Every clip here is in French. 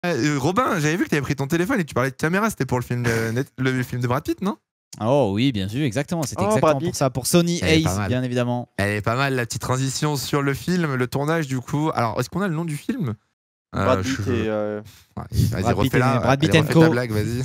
Robin, j'avais vu que tu avais pris ton téléphone et que tu parlais de caméra, c'était pour le film le film de Brad Pitt, non? Oh oui, bien sûr, exactement. C'était Oh, Brad exactement pour Pitt. ça, pour Sony Elle est pas Ace, mal. bien évidemment. Elle est pas mal, la petite transition sur le film, le tournage du coup. Alors, est-ce qu'on a le nom du film? Brad Pitt et Ouais, vas-y, Brad Pitt refais-la. Brad Pitt Allez, and refais Co. ta blague, vas-y.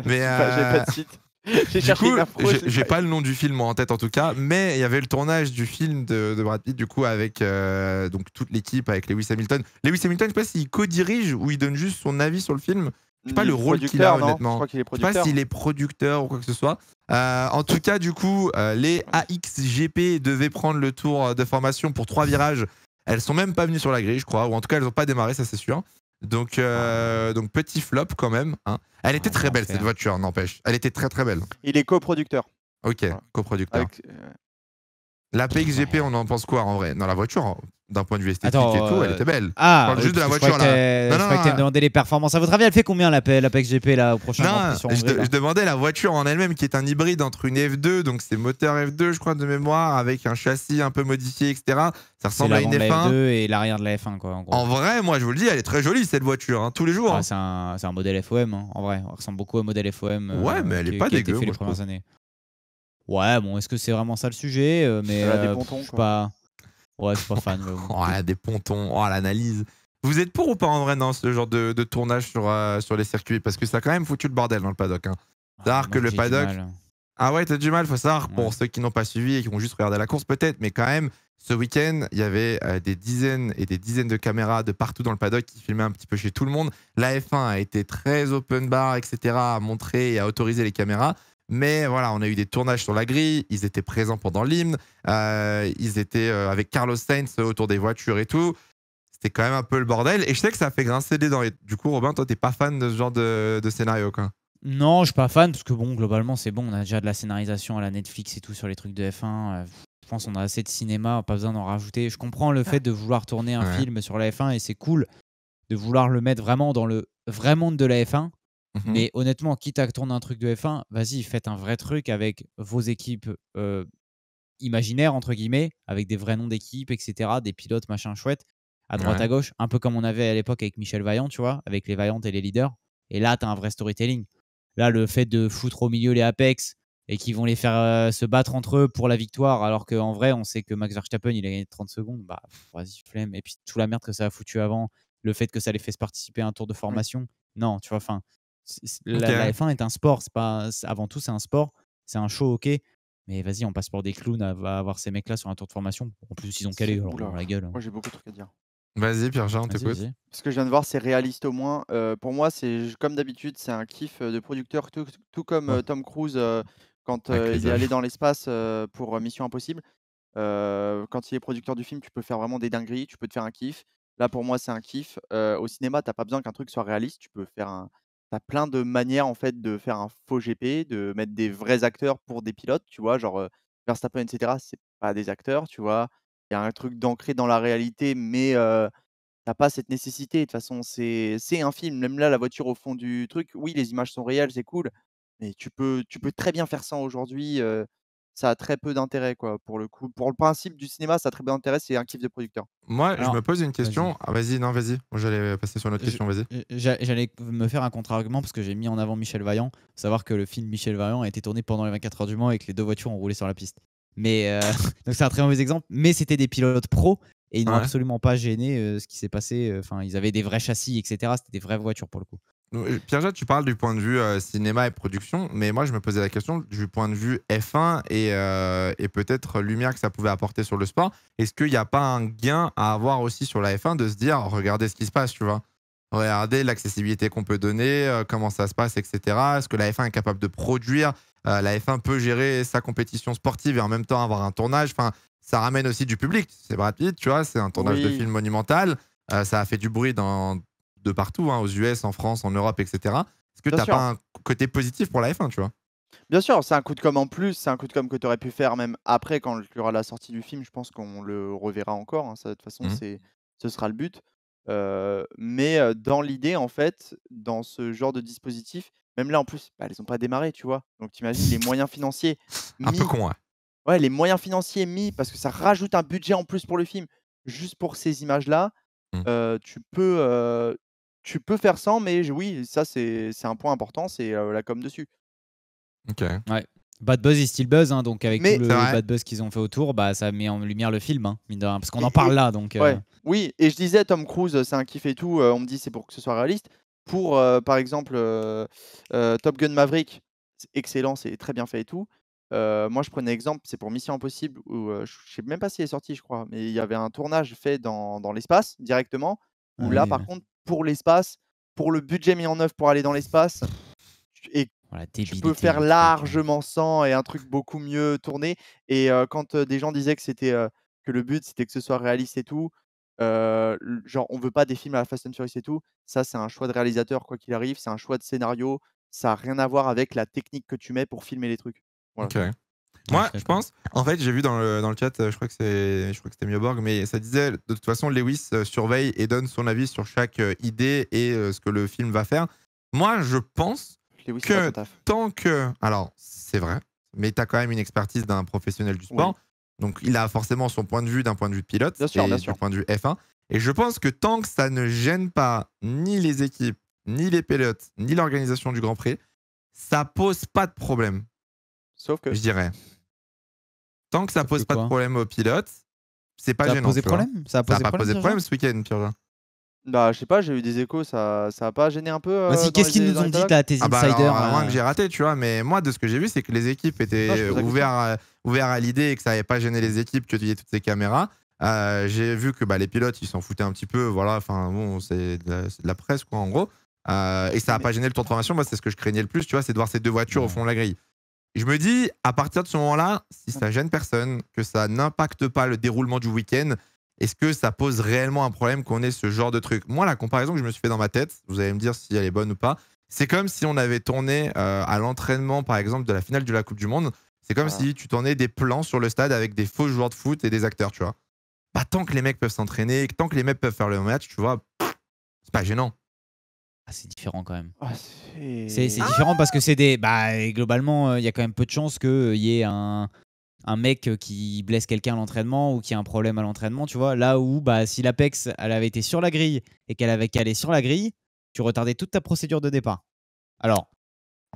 Mais j'ai pas de site. J'ai du cherché coup, une info. j'ai pas le nom du film moi, en tête en tout cas, mais il y avait le tournage du film de Brad Pitt du coup avec donc toute l'équipe, avec Lewis Hamilton. Lewis Hamilton, je sais pas s'il co-dirige ou il donne juste son avis sur le film. Je sais pas le rôle qu'il a honnêtement. Je crois qu'il est Je sais pas producteur. s'il est producteur ou quoi que ce soit. En tout cas, du coup, les AXGP devaient prendre le tour de formation pour 3 virages. Elles sont même pas venues sur la grille, je crois, ou en tout cas, elles n'ont pas démarré, ça c'est sûr. Donc petit flop quand même. Hein. Elle était très belle cette voiture, n'empêche. Elle était très très belle. Il est coproducteur. Ok, Voilà. coproducteur. Avec, La PXGP, on en pense quoi en vrai? Dans la voiture, d'un point de vue esthétique et tout, elle était belle. Ah, parle juste de la parce que voiture là. je crois que tu me demandais les performances. À votre avis, elle fait combien la PXGP là au prochain Grand Non, Prix sur Hongrie, je demandais la voiture en elle-même qui est un hybride entre une F2, donc c'est moteur F2, je crois, de mémoire, avec un châssis un peu modifié, etc. Ça C'est ressemble à l'avant une de la F1. F2 et l'arrière de la F1 quoi. En vrai, moi je vous le dis, elle est très jolie cette voiture, hein, tous les jours. Ah, c'est un modèle FOM, hein, en vrai. Elle ressemble beaucoup au modèle FOM ouais, mais elle est pas qui a été dégueu, fait les moi, je premières trouve. années. Ouais, bon, est-ce que c'est vraiment ça le sujet? Mais Elle a des pontons, je suis quoi. pas. Ouais, je suis pas fan. Oh, elle a des pontons, oh l'analyse. Vous êtes pour ou pas en vrai dans ce genre de tournage sur les circuits? Parce que ça a quand même foutu le bordel dans le paddock. Hein. C'est-à-dire que le paddock. Ah ouais, t'as du mal, faut savoir, pour ceux qui n'ont pas suivi et qui ont juste regardé la course peut-être, mais quand même, ce week-end, il y avait des dizaines et des dizaines de caméras de partout dans le paddock qui filmaient un petit peu chez tout le monde. La F1 a été très open bar, etc., à montrer et à autoriser les caméras. Mais voilà, on a eu des tournages sur la grille, ils étaient présents pendant l'hymne, ils étaient avec Carlos Sainz autour des voitures et tout. C'était quand même un peu le bordel. Et je sais que ça a fait grincer des dents. Et du coup, Robin, toi, t'es pas fan de ce genre de scénario, quoi? Non, je suis pas fan parce que bon, globalement, c'est bon. On a déjà de la scénarisation à la Netflix et tout sur les trucs de F1. Je pense qu'on a assez de cinéma, pas besoin d'en rajouter. Je comprends le fait de vouloir tourner un film sur la F1 et c'est cool de vouloir le mettre vraiment dans le vrai monde de la F1. Mais honnêtement, quitte à tourner un truc de F1, vas-y, faites un vrai truc avec vos équipes imaginaires, entre guillemets, avec des vrais noms d'équipes, etc., des pilotes, machin chouette, à droite à gauche, un peu comme on avait à l'époque avec Michel Vaillant, tu vois, avec les Vaillantes et les leaders. Et là, tu as un vrai storytelling. Là, le fait de foutre au milieu les Apex et qu'ils vont les faire se battre entre eux pour la victoire, alors qu'en vrai, on sait que Max Verstappen, il a gagné 30 secondes, bah vas-y, flemme. Et puis, toute la merde que ça a foutu avant, le fait que ça les fasse participer à un tour de formation, non, tu vois, enfin, la F1 est un sport, avant tout, c'est un sport, c'est un show, ok. Mais vas-y, on passe pour des clowns à avoir ces mecs-là sur un tour de formation. En plus, ils ont calé dans la gueule. Moi, j'ai beaucoup de trucs à dire. Vas-y, Pierre-Jean, on t'écoute. Ce que je viens de voir, c'est réaliste au moins. Pour moi, c'est comme d'habitude, c'est un kiff de producteur, tout comme Tom Cruise quand il est allé dans l'espace pour Mission Impossible. Quand il est producteur du film, tu peux faire vraiment des dingueries, tu peux te faire un kiff. Là, pour moi, c'est un kiff. Au cinéma, tu n'as pas besoin qu'un truc soit réaliste. Tu peux faire tu as plein de manières en fait de faire un faux GP, de mettre des vrais acteurs pour des pilotes, tu vois, genre Verstappen, etc. C'est pas des acteurs, tu vois. Il y a un truc d'ancré dans la réalité, mais tu pas cette nécessité. De toute façon, c'est un film. Même là, la voiture au fond du truc, oui, les images sont réelles, c'est cool, mais tu peux très bien faire ça aujourd'hui. Ça a très peu d'intérêt, quoi, pour le coup. Pour le principe du cinéma, ça a très peu d'intérêt, c'est un kiff de producteur. Moi, je Alors, me pose une question. vas-y. Ah, vas-y, non, vas-y. Moi, j'allais passer sur une autre question, vas-y. J'allais me faire un contre-argument parce que j'ai mis en avant Michel Vaillant. Savoir que le film Michel Vaillant a été tourné pendant les 24 heures du Mans et que les deux voitures ont roulé sur la piste. Mais donc c'est un très mauvais exemple. Mais c'était des pilotes pros et ils n'ont absolument pas gêné ce qui s'est passé. Enfin, ils avaient des vrais châssis, etc. C'était des vraies voitures pour le coup. Pierre-Jean, tu parles du point de vue cinéma et production, mais moi je me posais la question du point de vue F1 et peut-être lumière que ça pouvait apporter sur le sport. Est-ce qu'il n'y a pas un gain à avoir aussi sur la F1 de se dire, regardez ce qui se passe, tu vois? Regardez l'accessibilité qu'on peut donner, comment ça se passe, etc. Est-ce que la F1 est capable de produire? La F1 peut gérer sa compétition sportive et en même temps avoir un tournage. Enfin, ça ramène aussi du public. C'est Brad Pitt, tu vois, c'est un tournage de film monumental. Ça a fait du bruit de partout, hein, aux US, en France, en Europe, etc. Est-ce que tu n'as pas un côté positif pour la F1, tu vois? Bien sûr, c'est un coup de com' en plus, c'est un coup de com' que tu aurais pu faire même après quand il y aura la sortie du film. Je pense qu'on le reverra encore, hein, ça de toute façon, ce sera le but. Mais dans l'idée, en fait, dans ce genre de dispositif, même là, en plus, bah, elles ont pas démarré, tu vois? Donc tu imagines les moyens financiers Un peu con, ouais. Ouais, les moyens financiers mis parce que ça rajoute un budget en plus pour le film, juste pour ces images-là, tu peux, tu peux faire sans, mais oui, ça c'est un point important, c'est la com dessus. Ok. Ouais. Bad buzz is still buzz, hein, donc avec Mais tout le bad buzz qu'ils ont fait autour, bah, ça met en lumière le film, hein, mine de rien, parce qu'on en Et- parle là. Donc, Ouais, oui, et je disais Tom Cruise, c'est un kiff et tout. On me dit c'est pour que ce soit réaliste. Pour par exemple Top Gun Maverick, c'est excellent, c'est très bien fait et tout. Moi, je prenais exemple, c'est pour Mission Impossible où je sais même pas s'il est sorti, je crois, mais il y avait un tournage fait dans l'espace directement. Ah Où là, oui, par ouais. contre, pour l'espace, pour le budget mis en œuvre pour aller dans l'espace, et Voilà, tu débilité peux faire du truc, largement sans et un truc beaucoup mieux tourné. Et quand des gens disaient que c'était que le but c'était que ce soit réaliste et tout, genre on veut pas des films à la Fast and Furious et tout. Ça, c'est un choix de réalisateur quoi qu'il arrive, c'est un choix de scénario. Ça a rien à voir avec la technique que tu mets pour filmer les trucs. Voilà. Ok. Moi, je pense, en fait, j'ai vu dans le chat, je crois que c'était Mioborg, mais ça disait, de toute façon, Lewis surveille et donne son avis sur chaque idée et ce que le film va faire. Moi, je pense Lewis, c'est pas que son taf. tant que... Alors, c'est vrai, mais tu as quand même une expertise d'un professionnel du sport. Donc, il a forcément son point de vue d'un point de vue de pilote Bien sûr, et bien du sûr. point de vue F1. Et je pense que tant que ça ne gêne pas ni les équipes, ni les pilotes, ni l'organisation du Grand Prix, ça pose pas de problème, Sauf que je dirais. Tant que ça Sauf pose que pas de quoi problème aux pilotes, c'est pas Ça a gênant. posé tu vois. problème Ça a Ça posé n'a pas problème, posé de Pierre-Jean problème ce week-end, Pierre-Jean. bah, je sais pas, j'ai eu des échos, ça a pas gêné un peu Vas-y, dans qu'est-ce qu'ils les nous ont dans dit les là, tes Ah bah insiders alors, moins que j'ai raté, tu vois, mais moi, de ce que j'ai vu, c'est que les équipes Non, je étaient pose la question. ouvertes à l'idée et que ça n'avait pas gêné les équipes que tu aies toutes ces caméras. J'ai vu que les pilotes, ils s'en foutaient un petit peu, voilà, enfin bon, c'est de la presse, quoi, en gros. Et ça n'a pas gêné le tour de formation, moi, c'est ce que je craignais le plus, tu vois, c'est de voir ces deux voitures au fond de la grille. Je me dis, à partir de ce moment-là, si ça gêne personne, que ça n'impacte pas le déroulement du week-end, est-ce que ça pose réellement un problème qu'on ait ce genre de truc? Moi, la comparaison que je me suis fait dans ma tête, vous allez me dire si elle est bonne ou pas, c'est comme si on avait tourné à l'entraînement, par exemple, de la finale de la Coupe du Monde. C'est comme si tu tournais des plans sur le stade avec des faux joueurs de foot et des acteurs, tu vois. Bah, tant que les mecs peuvent s'entraîner, tant que les mecs peuvent faire le match, tu vois, c'est pas gênant. Ah, c'est différent quand même. Ah, C'est différent parce que c'est des. Bah, globalement, il y a quand même peu de chances qu'il y ait un mec qui blesse quelqu'un à l'entraînement ou qui a un problème à l'entraînement, tu vois. Là où, bah, si l'Apex, elle avait été sur la grille et qu'elle avait calé sur la grille, tu retardais toute ta procédure de départ. Alors,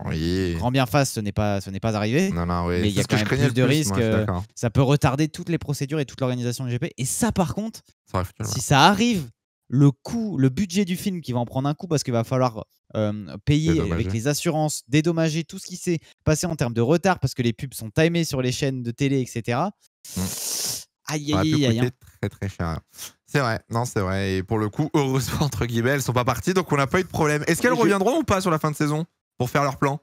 Oui. grand bien face, ce n'est pas arrivé. Non, non, oui. Mais il y a C'est ce que quand je même craignais plus de le plus, risques. moi, je suis d'accord. Ça peut retarder toutes les procédures et toute l'organisation du GP. Et ça, par contre, Ça aurait foutu le si mal. ça arrive, le budget du film qui va en prendre un coup parce qu'il va falloir payer Dédommager. avec les assurances, dédommager tout ce qui s'est passé en termes de retard parce que les pubs sont timées sur les chaînes de télé, etc. Aïe, Ça aurait pu aïe, aïe, coûter très très cher. C'est vrai, non, c'est vrai. Et pour le coup, heureusement, entre guillemets, elles sont pas parties, donc on n'a pas eu de problème. Est-ce qu'elles reviendront ou pas sur la fin de saison pour faire leur plan?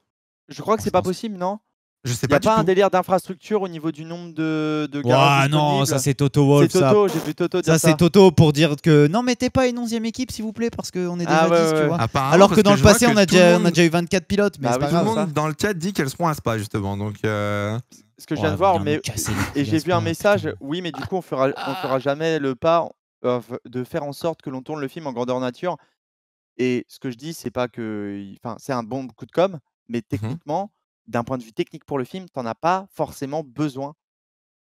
Je crois que c'est pas possible, non? Je sais Il n'y a pas du pas un tout. délire d'infrastructure au niveau du nombre de Ouah, garages non, disponibles? ça c'est Toto Wolff. C'est Toto, j'ai vu Toto dire Ça ça. c'est Toto pour dire que non, mettez pas une 11e équipe s'il vous plaît parce qu'on est déjà Ah, ouais, 10, tu ouais, vois. Apparemment, Alors que parce dans le je vois passé, que on a tout le monde- déjà eu 24 pilotes, mais Bah c'est oui, pas Tout le grave. ça. monde dans le chat dit qu'elles seront à Spa, justement. Donc, Ce que je Oh, viens de voir, viens nous mais casser les couilles et à j'ai ce vu un point, message, putain. oui, mais du coup, on fera jamais le pas de faire en sorte que l'on tourne le film en grandeur nature. Et ce que je dis, c'est pas que, enfin, c'est un bon coup de com', mais techniquement, d'un point de vue technique pour le film, tu en as pas forcément besoin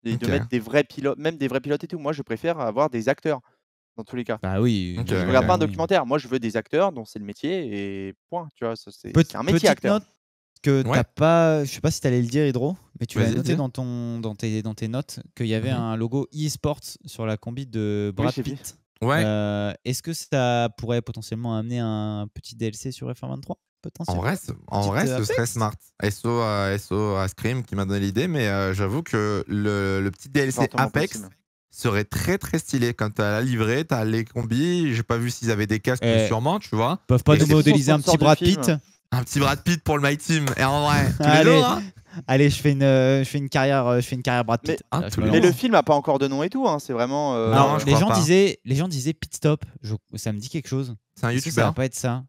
de Ok. mettre des vrais pilotes, même des vrais pilotes et tout. Moi, je préfère avoir des acteurs dans tous les cas. Bah oui. Ok, Je ouais, regarde pas un ouais. documentaire. Moi, je veux des acteurs dont c'est le métier et point. Tu vois, c'est un métier Petite acteur. note que Ouais. t'as pas, je sais pas si t'allais le dire Hydro, mais tu l'as Vas-y, noté dis. dans tes notes qu'il y avait un logo e-sports sur la combi de Brad j'ai vu. Pitt. Ouais. Est-ce que ça pourrait potentiellement amener un petit DLC sur F1 23 En potentiellement? vrai, ce serait Apex smart. SO à Scream qui m'a donné l'idée, mais j'avoue que le petit DLC Fortement Apex possible. serait très très stylé. Quand t'as la livrée, t'as les combis. J'ai pas vu s'ils avaient des casques, Eh, mais sûrement, tu vois. Peuvent pas Et nous c'est modéliser un sponsor petit du Brad film. Pitt? un petit Brad Pitt pour le My Team. Et en vrai, tous les Allez, jours, hein. allez, je fais une carrière Brad Pitt. Ah, Là, je tous me les Mais lance. le film a pas encore de nom et tout. Hein. C'est vraiment. Non, Alors, je les crois gens pas. disaient Pit Stop. Ça me dit quelque chose. C'est un Est-ce que ça youtubeur. va pas être ça?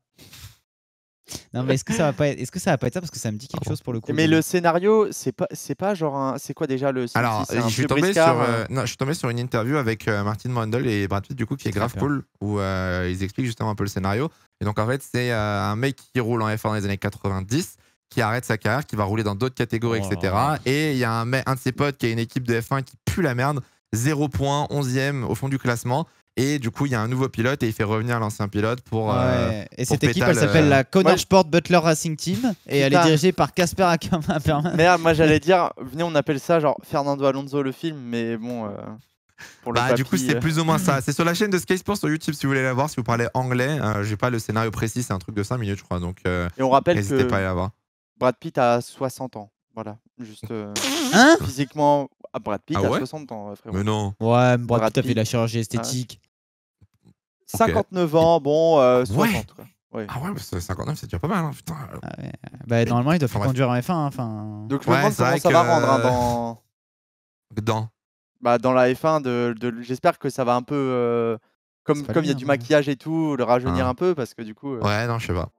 Non, mais est-ce que ça va pas être ça parce que ça me dit quelque Pardon. chose pour le coup. Mais le scénario, c'est pas genre un. C'est quoi déjà le Alors, synopsis? C'est un je suis vieux tombé briscard, sur, non, je suis tombé sur une interview avec Martin Brundle et Brad Pitt, du coup, qui est Très grave peur. cool, où ils expliquent justement un peu le scénario. Et donc, en fait, c'est un mec qui roule en F1 dans les années 90, qui arrête sa carrière, qui va rouler dans d'autres catégories, Oh etc. là là. Et il y a un de ses potes qui a une équipe de F1 qui pue la merde, 0 points, 11e au fond du classement. Et du coup, il y a un nouveau pilote et il fait revenir l'ancien pilote pour. Et pour cette équipe, Pétale, elle s'appelle la Connor Sport Butler Racing Team et elle est dirigée par Casper Ackermann. Merde, moi j'allais dire, venez, on appelle ça genre Fernando Alonso le film, mais bon. Pour le du coup, c'est plus ou moins ça. C'est sur la chaîne de Sky Sports sur YouTube si vous voulez la voir. Si vous parlez anglais, j'ai pas le scénario précis, c'est un truc de 5 minutes, je crois. Donc, et on rappelle n'hésitez que pas à la voir. Brad Pitt a 60 ans. Voilà, juste physiquement, Brad Pitt a 60 ans, frérot. Mais non. Ouais, Brad Pitt a fait la chirurgie esthétique. 59 ans, bon, 60. Quoi. Ouais. Ah ouais, 59, c'est déjà pas mal, hein, putain. Normalement, il doit faire conduire en F1. Enfin... Donc je me demande comment ça va rendre dans la F1. J'espère que ça va un peu, comme il y a du maquillage et tout, le rajeunir un peu, parce que du coup... Ouais, non, je sais pas.